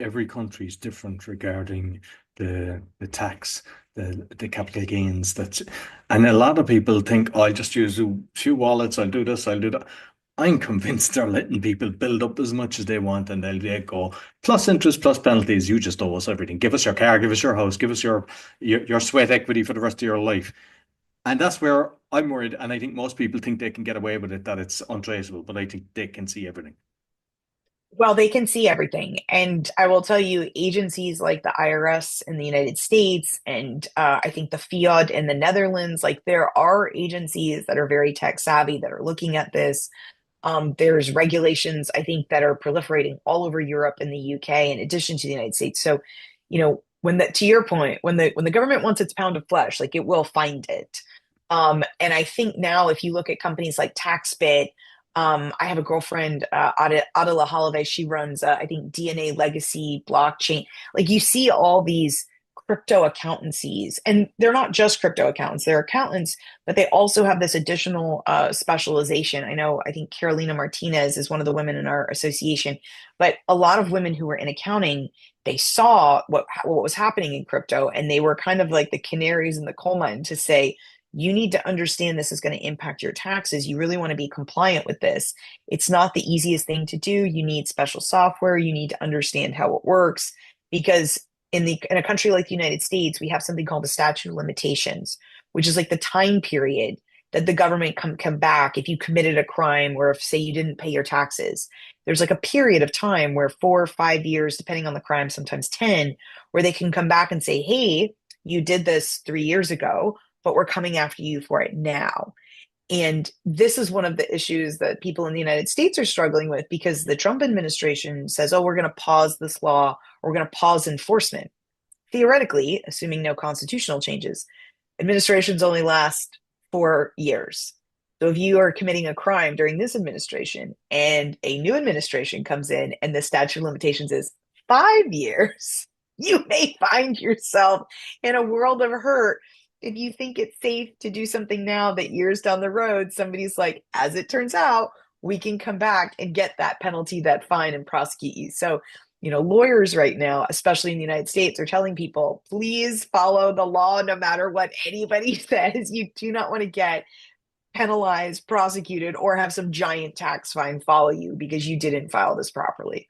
every country is different regarding the tax, the capital gains. And a lot of people think, oh, I'll just use a few wallets, I'll do this, I'll do that. I'm convinced they're letting people build up as much as they want and they'll go plus interest plus penalties. You just owe us everything. Give us your car, give us your house, give us your sweat equity for the rest of your life. And that's where I'm worried. And I think most people think they can get away with it, that it's untraceable, but I think they can see everything. Well, they can see everything. And I will tell you, agencies like the IRS in the United States and I think the Fiat in the Netherlands, like there are agencies that are very tech savvy that are looking at this. There's regulations, I think, that are proliferating all over Europe and the UK in addition to the United States. So, to your point, when the government wants its pound of flesh, like it will find it. And I think now, if you look at companies like TaxBit, I have a girlfriend, Adela Holloway. She runs, I think, DNA Legacy blockchain. Like you see all these crypto accountancies, and they're not just crypto accountants; they're accountants, but they also have this additional specialization. I think Carolina Martinez is one of the women in our association, but a lot of women who were in accounting, they saw what was happening in crypto, and they were kind of like the canaries in the coal mine to say, you need to understand this is going to impact your taxes. You really want to be compliant with this. It's not the easiest thing to do. You need special software. You need to understand how it works because in a country like the United States, we have something called the statute of limitations, which is like the time period that the government come back if you committed a crime or if say you didn't pay your taxes. There's like a period of time where 4 or 5 years, depending on the crime, sometimes 10, where they can come back and say, hey, you did this 3 years ago, but we're coming after you for it now. And this is one of the issues that people in the United States are struggling with because the Trump administration says, oh, we're going to pause this law, or we're going to pause enforcement. Theoretically, assuming no constitutional changes, administrations only last 4 years. So if you are committing a crime during this administration and a new administration comes in and the statute of limitations is 5 years, you may find yourself in a world of hurt if you think it's safe to do something now that years down the road, somebody's like, as it turns out, we can come back and get that penalty, that fine, and prosecute you. So, lawyers right now, especially in the United States, are telling people, please follow the law no matter what anybody says. You do not want to get penalized, prosecuted, or have some giant tax fine follow you because you didn't file this properly.